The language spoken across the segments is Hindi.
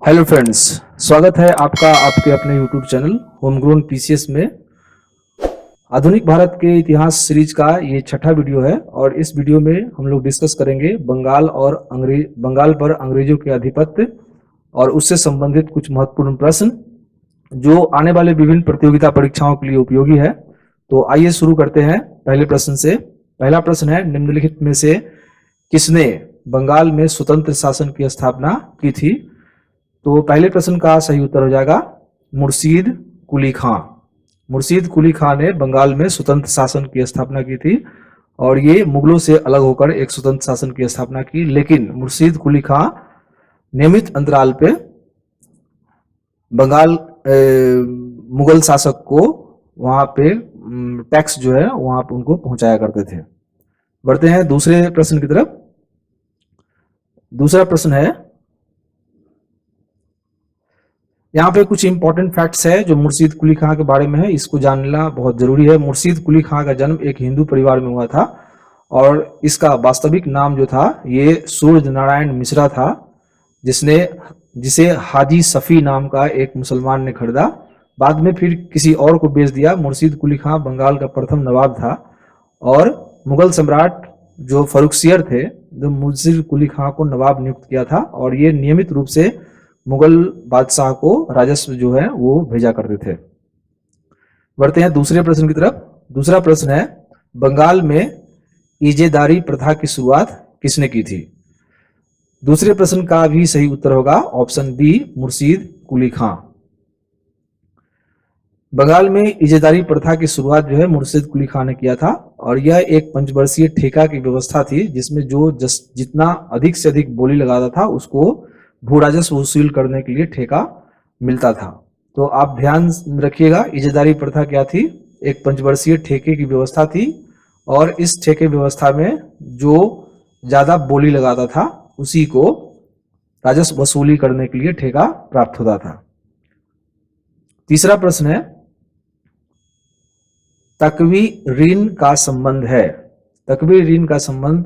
हेलो फ्रेंड्स, स्वागत है आपका आपके अपने यूट्यूब चैनल होमग्रोन पीसीएस में। आधुनिक भारत के इतिहास सीरीज का ये छठा वीडियो है और इस वीडियो में हम लोग डिस्कस करेंगे बंगाल पर अंग्रेजों के आधिपत्य और उससे संबंधित कुछ महत्वपूर्ण प्रश्न जो आने वाले विभिन्न प्रतियोगिता परीक्षाओं के लिए उपयोगी है। तो आइए शुरू करते हैं पहले प्रश्न से। पहला प्रश्न है, निम्नलिखित में से किसने बंगाल में स्वतंत्र शासन की स्थापना की थी? तो पहले प्रश्न का सही उत्तर हो जाएगा मुर्शीद कुली खां। मुर्शीद कुली खां ने बंगाल में स्वतंत्र शासन की स्थापना की थी और ये मुगलों से अलग होकर एक स्वतंत्र शासन की स्थापना की। लेकिन मुर्शीद कुली खां नियमित अंतराल पे बंगाल मुगल शासक को वहां पे टैक्स जो है वहां पे उनको पहुंचाया करते थे। बढ़ते हैं दूसरे प्रश्न की तरफ। दूसरा प्रश्न है, यहाँ पे कुछ इंपॉर्टेंट फैक्ट्स है जो मुर्शीद कुली खां के बारे में है, इसको जानना बहुत जरूरी है। मुर्शीद कुली खां का जन्म एक हिंदू परिवार में हुआ था और इसका वास्तविक नाम जो था ये सूर्य नारायण मिश्रा था, जिसे हाजी सफी नाम का एक मुसलमान ने खरीदा। बाद में फिर किसी और को बेच दिया। मुर्शीद कुली खां बंगाल का प्रथम नवाब था और मुगल सम्राट जो फरुखसियर थे, जो मुर्शीद कुली खां को नवाब नियुक्त किया था और ये नियमित रूप से मुगल बादशाह को राजस्व जो है वो भेजा करते थे। बढ़ते हैं दूसरे प्रश्न की तरफ। दूसरा प्रश्न है, बंगाल में इजेदारी प्रथा की शुरुआत किसने की थी? दूसरे प्रश्न का भी सही उत्तर होगा ऑप्शन बी, मुर्शीद कुली खां। बंगाल में इजेदारी प्रथा की शुरुआत जो है मुर्शीद कुली खां ने किया था और यह एक पंचवर्षीय ठेका की व्यवस्था थी जिसमें जो जितना अधिक से अधिक बोली लगाता था उसको भू राजस्व वसूल करने के लिए ठेका मिलता था। तो आप ध्यान रखिएगा, इजेदारी प्रथा क्या थी? एक पंचवर्षीय ठेके की व्यवस्था थी और इस ठेके व्यवस्था में जो ज्यादा बोली लगाता था उसी को राजस्व वसूली करने के लिए ठेका प्राप्त होता था। तीसरा प्रश्न है, तकवी ऋण का संबंध है। तकवी ऋण का संबंध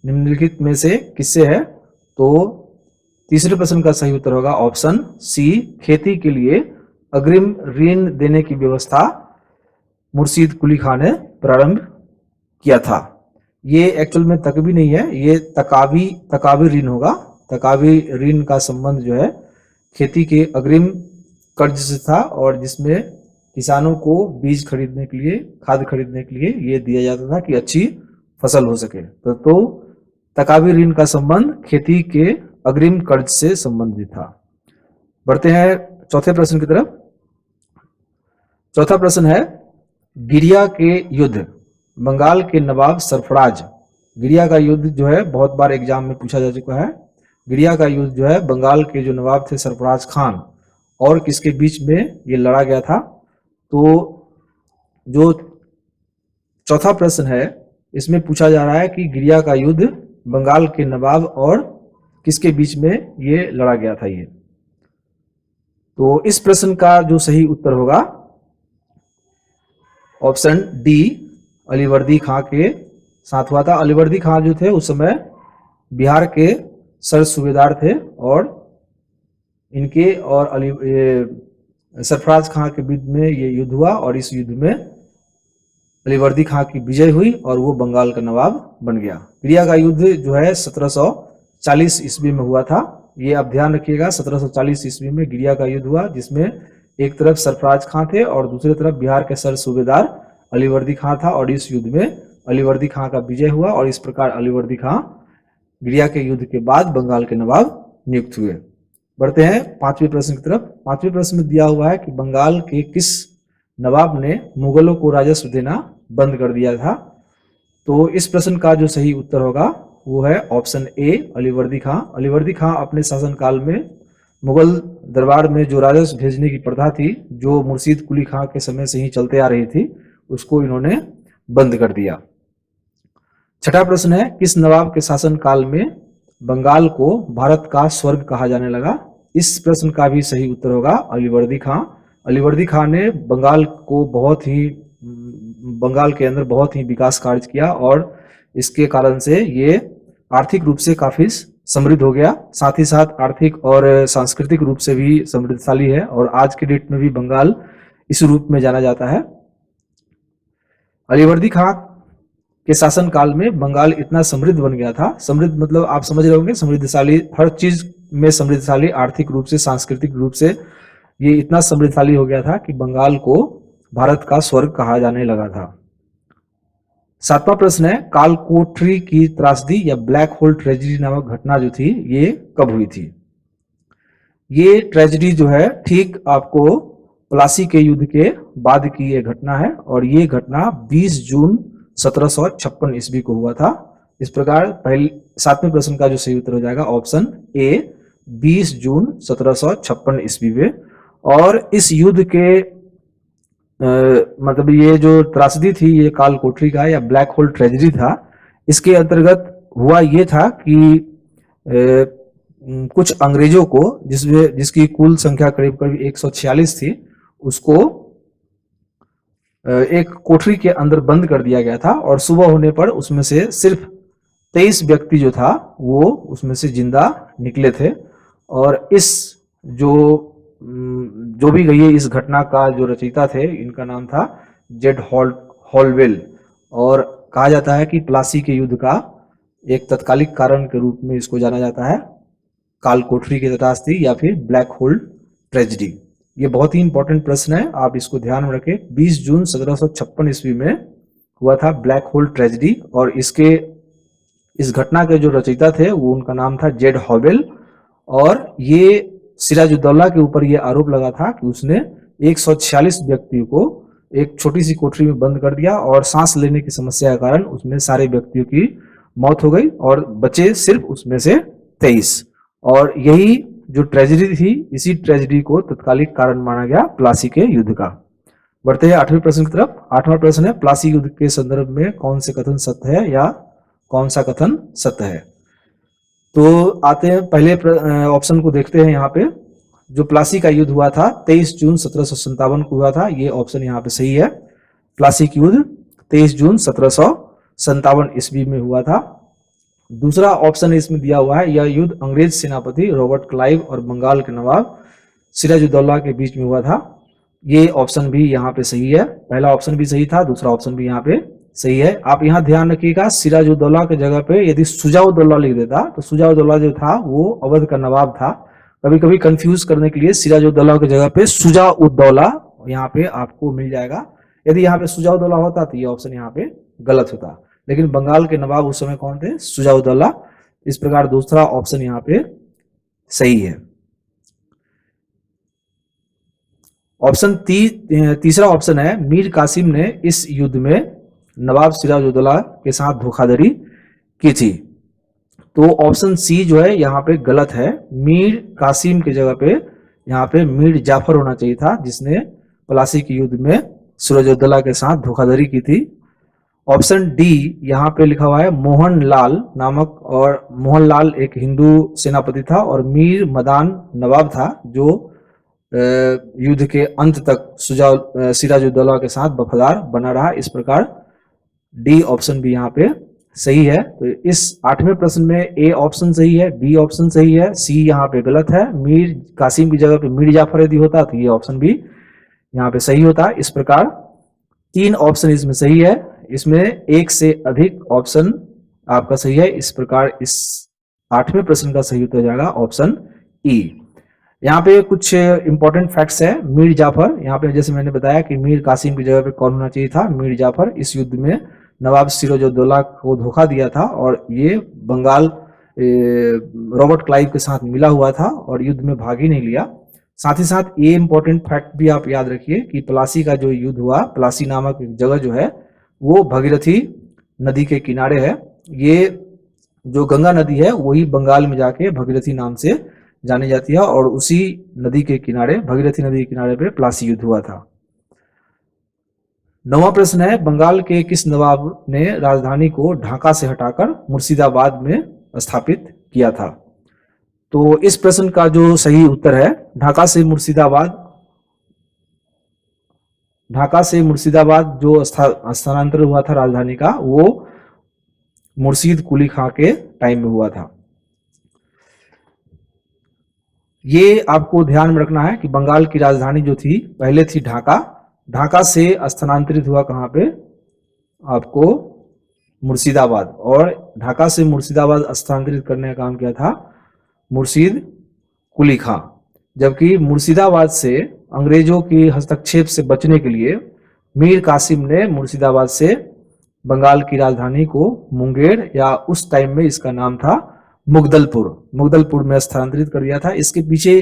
निम्नलिखित में से किससे है? तो तीसरे प्रश्न का सही उत्तर होगा ऑप्शन सी, खेती के लिए अग्रिम ऋण देने की व्यवस्था मुर्शीद कुली खां ने प्रारंभ किया था। ये एक्चुअल में तकवी नहीं है, ये तकावी ऋण होगा। तकावी ऋण का संबंध जो है खेती के अग्रिम कर्ज से था और जिसमें किसानों को बीज खरीदने के लिए, खाद खरीदने के लिए ये दिया जाता था कि अच्छी फसल हो सके। तो तकावी ऋण का संबंध खेती के अग्रिम कर्ज से संबंधित था। बढ़ते हैं चौथे प्रश्न की तरफ। चौथा प्रश्न है, गिरिया के युद्ध बंगाल के नवाब सरफराज। गिरिया का युद्ध जो है बहुत बार एग्जाम में पूछा जा चुका है। गिरिया का युद्ध जो है बंगाल के जो नवाब थे सरफराज खान और किसके बीच में ये लड़ा गया था? तो जो चौथा प्रश्न है इसमें पूछा जा रहा है कि गिरिया का युद्ध बंगाल के नवाब और किसके बीच में ये लड़ा गया था ये। तो इस प्रश्न का जो सही उत्तर होगा ऑप्शन डी, अलीवर्दी खां के साथ हुआ था। अलीवर्दी खां जो थे उस समय बिहार के सर सूबेदार थे और इनके और सरफराज खां के बीच में ये युद्ध हुआ और इस युद्ध में अलीवर्दी खां की विजय हुई और वो बंगाल का नवाब बन गया। गिरिया का युद्ध जो है 1740 ईस्वी में हुआ था। ये आप ध्यान रखिएगा, 1740 ईस्वी में गिरिया का युद्ध हुआ जिसमें एक तरफ सरफराज खां थे और दूसरी तरफ बिहार के सर सूबेदार अलीवर्दी खां था और इस युद्ध में अलीवर्दी खां का विजय हुआ और इस प्रकार अलीवर्दी खां गिरिया के युद्ध के बाद बंगाल के नवाब नियुक्त हुए। बढ़ते हैं पांचवें प्रश्न की तरफ। पांचवें प्रश्न में दिया हुआ है कि बंगाल के किस नवाब ने मुगलों को राजस्व देना बंद कर दिया था? तो इस प्रश्न का जो सही उत्तर होगा वो है ऑप्शन ए, अलीवर्दी खां। अलीवर्दी खां अपने शासनकाल में मुगल दरबार में जो राजस्व भेजने की प्रथा थी जो मुर्शीद कुली खां के समय से ही चलते आ रही थी उसको इन्होंने बंद कर दिया। छठा प्रश्न है, किस नवाब के शासनकाल में बंगाल को भारत का स्वर्ग कहा जाने लगा? इस प्रश्न का भी सही उत्तर होगा अलीवर्दी खां। अलीवर्दी खां ने बंगाल के अंदर बहुत ही विकास कार्य किया और इसके कारण से ये आर्थिक रूप से काफी समृद्ध हो गया, साथ ही साथ आर्थिक और सांस्कृतिक रूप से भी समृद्धशाली है और आज के डेट में भी बंगाल इस रूप में जाना जाता है। अलीवर्दी खां के शासन काल में बंगाल इतना समृद्ध बन गया था, समृद्ध मतलब आप समझ रहे होंगे, समृद्धशाली, हर चीज में समृद्धशाली, आर्थिक रूप से, सांस्कृतिक रूप से ये इतना समृद्धशाली हो गया था कि बंगाल को भारत का स्वर्ग कहा जाने लगा था। 7वां प्रश्न है, कालकोठरी की त्रासदी या ब्लैक होल ट्रेजेडी नामक घटना जो थी ये कब हुई थी? ये ट्रेजेडी जो है ठीक आपको प्लासी के युद्ध के बाद की ये घटना है और ये घटना 20 जून 1756 ईस्वी को हुआ था। इस प्रकार पहले 7वें प्रश्न का जो सही उत्तर हो जाएगा ऑप्शन ए 20 जून 1756 ईस्वी में। और इस युद्ध के मतलब ये जो त्रासदी थी ये कालकोठरी का या ब्लैक होल ट्रेजेडी था, इसके अंतर्गत हुआ ये था कि कुछ अंग्रेजों को जिसकी कुल संख्या करीब करीब 146 थी, उसको एक कोठरी के अंदर बंद कर दिया गया था और सुबह होने पर उसमें से सिर्फ 23 व्यक्ति जो था वो उसमें से जिंदा निकले थे। और इस जो भी गई इस घटना का जो रचयिता थे इनका नाम था जेड हॉलवेल और कहा जाता है कि प्लासी के युद्ध का एक तत्कालिक कारण के रूप में इसको जाना जाता है, कालकोठरी की त्रासदी या फिर ब्लैक होल ट्रेजेडी। ये बहुत ही इंपॉर्टेंट प्रश्न है, आप इसको ध्यान में रखें। 20 जून 1756 ईस्वी में हुआ था ब्लैक होल ट्रेजेडी और इस घटना के जो रचयिता थे वो उनका नाम था जेड हॉवेल और ये सिराजुद्दौला के ऊपर ये आरोप लगा था कि उसने 146 व्यक्तियों को एक छोटी सी कोठरी में बंद कर दिया और सांस लेने की समस्या के कारण उसमें सारे व्यक्तियों की मौत हो गई और बचे सिर्फ उसमें से 23। और यही जो ट्रेजेडी थी, इसी ट्रेजेडी को तत्कालिक कारण माना गया प्लासी के युद्ध का। बढ़ते हैं 8वें प्रश्न की तरफ। 8वां प्रश्न है, प्लासी युद्ध के संदर्भ में कौन से कथन सत्य है या कौन सा कथन सत्य है? तो आते हैं पहले ऑप्शन को देखते हैं। यहाँ पे जो प्लासी का युद्ध हुआ था 23 जून 1757 को हुआ था, ये ऑप्शन यहाँ पे सही है। प्लासी का युद्ध 23 जून 1757 ईस्वी में हुआ था। दूसरा ऑप्शन इसमें दिया हुआ है, यह युद्ध अंग्रेज सेनापति रॉबर्ट क्लाइव और बंगाल के नवाब सिराजुद्दौला के बीच में हुआ था। ये ऑप्शन भी यहाँ पे सही है, पहला ऑप्शन भी सही था, दूसरा ऑप्शन भी यहाँ पे सही है। आप यहाँ ध्यान रखिएगा, सिराजुद्दौला के जगह पे यदि सुजाउद्दौला लिख देता तो सुजाउद्दौला जो था वो अवध का नवाब था। कभी कभी कंफ्यूज करने के लिए सिराजुद्दौला की जगह पे सुजाउद्दौला यहाँ पे आपको मिल जाएगा। यदि यहाँ पे सुजाउद्दौला होता तो ये ऑप्शन यहाँ पे गलत होता, लेकिन बंगाल के नवाब उस समय कौन थे? सुजाउद्दौला। इस प्रकार दूसरा ऑप्शन यहाँ पे सही है। ऑप्शन तीसरा ऑप्शन है, मीर कासिम ने इस युद्ध में नवाब सिराजुद्दौला के साथ धोखाधड़ी की थी। तो ऑप्शन सी जो है यहाँ पे गलत है। मीर कासिम की जगह पे यहाँ पे मीर जाफर होना चाहिए था, जिसने प्लासी के युद्ध में सिराजुद्दौला के साथ धोखाधड़ी की थी। ऑप्शन डी यहाँ पे लिखा हुआ है मोहन लाल नामक, और मोहन लाल एक हिंदू सेनापति था और मीर मदान नवाब था जो युद्ध के अंत तक सिराजुद्दौला के साथ वफादार बना रहा। इस प्रकार डी ऑप्शन भी यहाँ पे सही है। तो इस 8वें प्रश्न में ए ऑप्शन सही है, बी ऑप्शन सही है, सी यहाँ पे गलत है। मीर कासिम की जगह पे मीर जाफर यदि होता तो ये ऑप्शन भी यहाँ पे सही होता। इस प्रकार 3 ऑप्शन इसमें सही है, इसमें एक से अधिक ऑप्शन आपका सही है। इस प्रकार इस 8वें प्रश्न का सही उत्तर जाएगा ऑप्शन ई। यहाँ पे कुछ इंपॉर्टेंट फैक्ट्स है। मीर जाफर, यहाँ पे जैसे मैंने बताया कि मीर कासिम की जगह पे कौन होना चाहिए था? मीर जाफर। इस युद्ध में नवाब सिराजुद्दौला को धोखा दिया था और ये बंगाल रॉबर्ट क्लाइव के साथ मिला हुआ था और युद्ध में भाग ही नहीं लिया। साथ ही साथ ये इंपॉर्टेंट फैक्ट भी आप याद रखिए कि प्लासी का जो युद्ध हुआ, प्लासी नामक जगह जो है वो भगीरथी नदी के किनारे है। ये जो गंगा नदी है वही बंगाल में जाके भगीरथी नाम से जानी जाती है और उसी नदी के किनारे, भगीरथी नदी के किनारे पे प्लासी युद्ध हुआ था। 9वां प्रश्न है, बंगाल के किस नवाब ने राजधानी को ढाका से हटाकर मुर्शिदाबाद में स्थापित किया था? तो इस प्रश्न का जो सही उत्तर है, ढाका से मुर्शिदाबाद जो स्थानांतरण हुआ था राजधानी का, वो मुर्शीद कुली खां के टाइम में हुआ था। ये आपको ध्यान में रखना है कि बंगाल की राजधानी जो थी पहले थी ढाका, ढाका से स्थानांतरित हुआ कहाँ पे, आपको मुर्शिदाबाद, और ढाका से मुर्शिदाबाद स्थानांतरित करने का काम किया था मुर्शीद कुली खां। जबकि मुर्शिदाबाद से अंग्रेजों के हस्तक्षेप से बचने के लिए मीर कासिम ने मुर्शिदाबाद से बंगाल की राजधानी को मुंगेर, या उस टाइम में इसका नाम था मुगदलपुर में स्थानांतरित कर दिया था। इसके पीछे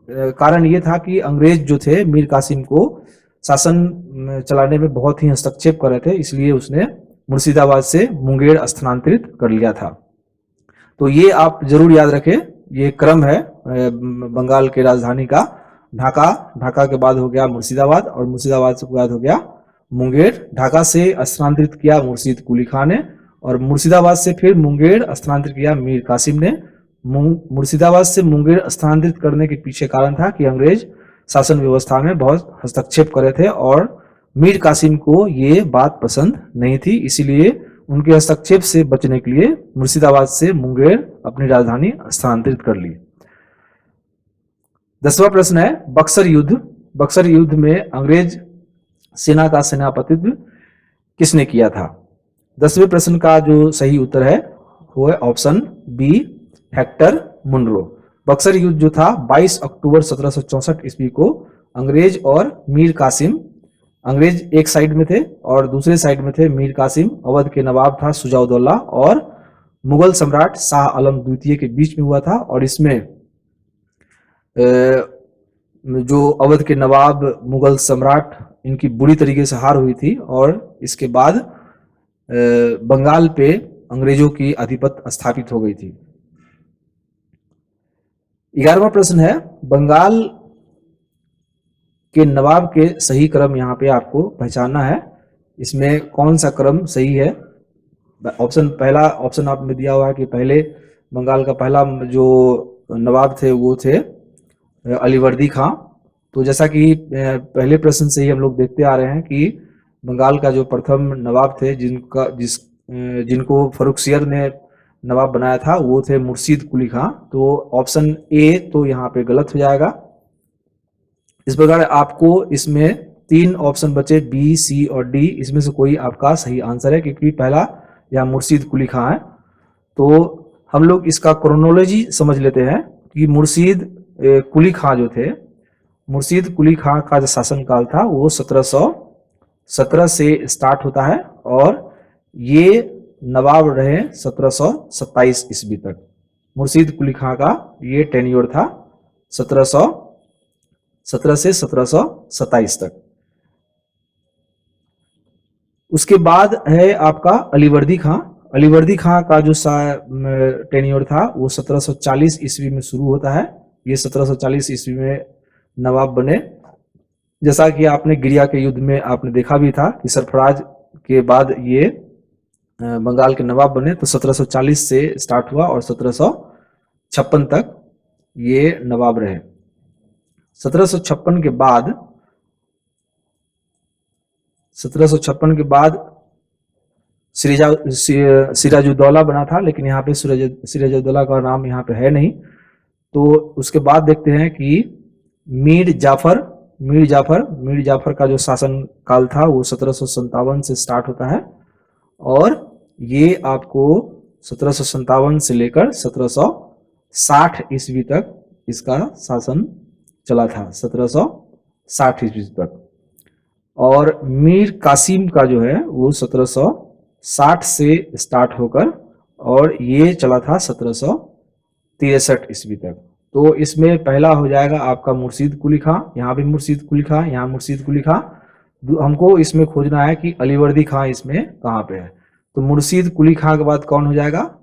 कारण ये था कि अंग्रेज जो थे मीर कासिम को शासन चलाने में बहुत ही हस्तक्षेप कर रहे थे, इसलिए उसने मुर्शिदाबाद से मुंगेर स्थानांतरित कर लिया था। तो ये आप जरूर याद रखें, ये क्रम है बंगाल के राजधानी का। ढाका के बाद हो गया मुर्शिदाबाद, और मुर्शिदाबाद से बाद हो गया मुंगेर। ढाका से स्थानांतरित किया मुर्शीद कुली खां ने, और मुर्शिदाबाद से फिर मुंगेर स्थानांतरित किया मीर कासिम ने। मुर्शिदाबाद से मुंगेर स्थानांतरित करने के पीछे कारण था कि अंग्रेज शासन व्यवस्था में बहुत हस्तक्षेप कर रहे थे, और मीर कासिम को ये बात पसंद नहीं थी, इसीलिए उनके हस्तक्षेप से बचने के लिए मुर्शिदाबाद से मुंगेर अपनी राजधानी स्थानांतरित कर ली। 10वां प्रश्न है बक्सर युद्ध। बक्सर युद्ध में अंग्रेज सेना का सेनापतित्व किसने किया था? 10वें प्रश्न का जो सही उत्तर है वो है option B, Hector Munro. Buxar युद्ध जो था 22 अक्टूबर 1764 ईस्वी को अंग्रेज और मीर कासिम, अंग्रेज एक साइड में थे और दूसरे साइड में थे मीर कासिम, अवध के नवाब था सुजाउद्दौला और मुगल सम्राट शाह आलम द्वितीय के बीच में हुआ था। और इसमें जो अवध के नवाब मुगल सम्राट, इनकी बुरी तरीके से हार हुई थी, और इसके बाद बंगाल पे अंग्रेजों की आधिपत्य स्थापित हो गई थी। 11वां प्रश्न है बंगाल के नवाब के सही क्रम, यहाँ पे आपको पहचानना है, इसमें कौन सा क्रम सही है। पहला ऑप्शन आप में दिया हुआ है कि पहले बंगाल का पहला जो नवाब थे वो थे अलीवर्दी खां। तो जैसा कि पहले प्रश्न से ही हम लोग देखते आ रहे हैं कि बंगाल का जो प्रथम नवाब थे जिनको फर्रुखसियर ने नवाब बनाया था वो थे मुर्शीद कुली खां। तो ऑप्शन ए तो यहाँ पे गलत हो जाएगा। इस प्रकार आपको इसमें 3 ऑप्शन बचे, बी, सी और डी, इसमें से कोई आपका सही आंसर है, क्योंकि पहला यहाँ मुर्शीद कुली खां है। तो हम लोग इसका क्रोनोलॉजी समझ लेते हैं कि मुर्शीद कुली खां जो थे, मुर्शीद कुली खां का जो शासन काल था वो 1717 से स्टार्ट होता है, और ये नवाब रहे 1727 ईस्वी तक। मुर्शीद कुली खां का ये टेन्योर था 1717 से 1727 तक। उसके बाद है आपका अलीवर्दी खां। अलीवर्दी खां का जो टेन्योर था वो 1740 ईस्वी में शुरू होता है। ये 1740 ईस्वी में नवाब बने। जैसा कि आपने गिरिया के युद्ध में आपने देखा भी था कि सरफराज के बाद ये बंगाल के नवाब बने। तो 1740 से स्टार्ट हुआ और 1756 तक ये नवाब रहे। 1756 के बाद सिराजुद्दौला बना था, लेकिन यहाँ पे सिराजुद्दौला का नाम यहाँ पे है नहीं। तो उसके बाद देखते हैं कि मीर जाफर का जो शासन काल था वो 1757 से स्टार्ट होता है, और ये आपको 1757 से लेकर 1760 ईस्वी तक इसका शासन चला था, 1760 ईस्वी तक। और मीर कासिम का जो है वो 1760 से स्टार्ट होकर और ये चला था 1763 ईस्वी तक। तो इसमें पहला हो जाएगा आपका मुर्शीद कुली खां, यहाँ भी मुर्शीद कुली खां, यहाँ मुर्शीद कुली खां। हमको इसमें खोजना है कि अलीवर्दी खां इसमें कहाँ पे है। तो मुर्शीद कुली खां के बाद कौन हो जाएगा?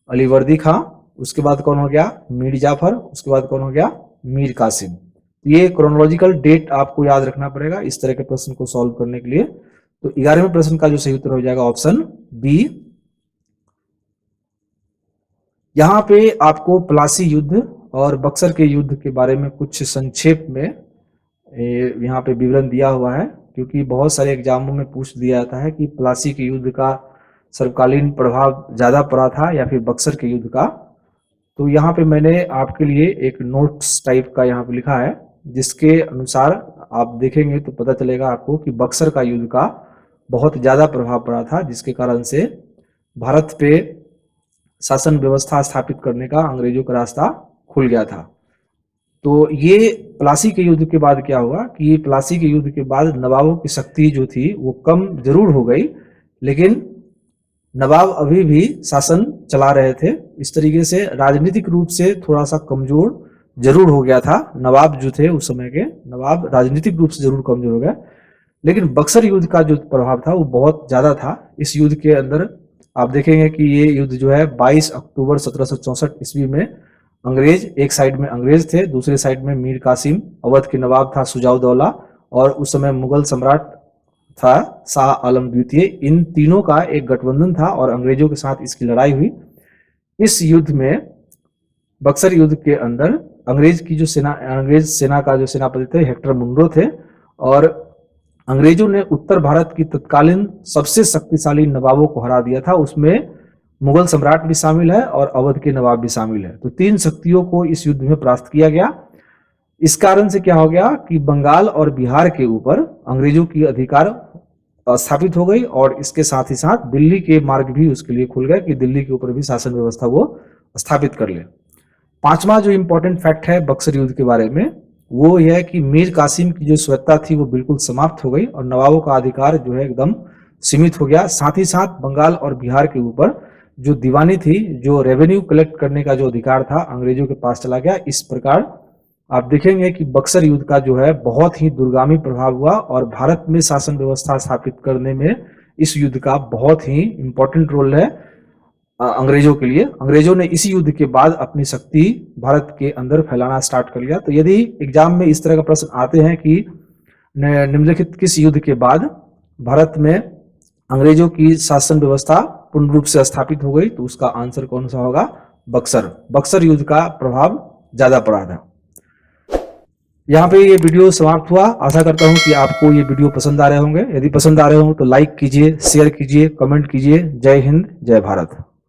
अलीवर्दी खां। उसके बाद कौन हो गया? मीर जाफर। उसके बाद कौन हो गया? मीर कासिम। ये क्रोनोलॉजिकल डेट आपको याद रखना पड़ेगा इस तरह के प्रश्न को सॉल्व करने के लिए। तो 11वें प्रश्न का जो सही उत्तर हो जाएगा ऑप्शन बी। यहाँ पे आपको प्लासी युद्ध और बक्सर के युद्ध के बारे में कुछ संक्षेप में यहाँ पे विवरण दिया हुआ है, क्योंकि बहुत सारे एग्जामों में पूछ दिया जाता है कि प्लासी के युद्ध का सर्वकालीन प्रभाव ज्यादा पड़ा था या फिर बक्सर के युद्ध का। तो यहाँ पे मैंने आपके लिए एक नोट्स टाइप का यहाँ पे लिखा है, जिसके अनुसार आप देखेंगे तो पता चलेगा आपको कि बक्सर का युद्ध का बहुत ज़्यादा प्रभाव पड़ा था, जिसके कारण से भारत पे शासन व्यवस्था स्थापित करने का अंग्रेजों का रास्ता खुल गया था। तो ये प्लासी के युद्ध के बाद क्या हुआ कि प्लासी के युद्ध के बाद नवाबों की शक्ति जो थी वो कम जरूर हो गई, लेकिन नवाब अभी भी शासन चला रहे थे। इस तरीके से राजनीतिक रूप से थोड़ा सा कमजोर जरूर हो गया था। नवाब जो थे उस समय के नवाब राजनीतिक रूप से जरूर कमजोर हो गए, लेकिन बक्सर युद्ध का जो प्रभाव था वो बहुत ज्यादा था। इस युद्ध के अंदर आप देखेंगे कि ये युद्ध जो है 22 अक्टूबर 1764 ईस्वी में अंग्रेज, एक साइड में अंग्रेज थे, दूसरे साइड में मीर कासिम अवध के नवाब था सुजाउद्दौला, और उस समय मुगल सम्राट था शाह आलम द्वितीय। इन तीनों का एक गठबंधन था और अंग्रेजों के साथ इसकी लड़ाई हुई। इस युद्ध में बक्सर युद्ध के अंदर अंग्रेज सेना का जो सेनापति थे हेक्टर मुनरो थे, और अंग्रेजों ने उत्तर भारत की तत्कालीन सबसे शक्तिशाली नवाबों को हरा दिया था। उसमें मुगल सम्राट भी शामिल है और अवध के नवाब भी शामिल है। तो तीन शक्तियों को इस युद्ध में परास्त किया गया। इस कारण से क्या हो गया कि बंगाल और बिहार के ऊपर अंग्रेजों की अधिकार स्थापित हो गई, और इसके साथ ही साथ दिल्ली के मार्ग भी उसके लिए खुल गए कि दिल्ली के ऊपर भी शासन व्यवस्था वो स्थापित कर ले। पांचवा जो इंपॉर्टेंट फैक्ट है बक्सर युद्ध के बारे में वो यह है कि मीर कासिम की जो स्वायत्ता थी वो बिल्कुल समाप्त हो गई और नवाबों का अधिकार जो है एकदम सीमित हो गया। साथ ही साथ बंगाल और बिहार के ऊपर जो दीवानी थी, जो रेवेन्यू कलेक्ट करने का जो अधिकार था, अंग्रेजों के पास चला गया। इस प्रकार आप देखेंगे कि बक्सर युद्ध का जो है बहुत ही दूरगामी प्रभाव हुआ और भारत में शासन व्यवस्था स्थापित करने में इस युद्ध का बहुत ही इंपॉर्टेंट रोल है अंग्रेजों के लिए। अंग्रेजों ने इसी युद्ध के बाद अपनी शक्ति भारत के अंदर फैलाना स्टार्ट कर लिया। तो यदि एग्जाम में इस तरह का प्रश्न आते हैं कि निम्नलिखित किस युद्ध के बाद भारत में अंग्रेजों की शासन व्यवस्था पूर्ण रूप से स्थापित हो गई, तो उसका आंसर कौन सा होगा? बक्सर युद्ध का प्रभाव ज्यादा पड़ा था। यहाँ पे ये वीडियो समाप्त हुआ। आशा करता हूँ कि आपको ये वीडियो पसंद आ रहे होंगे। यदि पसंद आ रहे हो तो लाइक कीजिए, शेयर कीजिए, कमेंट कीजिए। जय हिंद, जय भारत।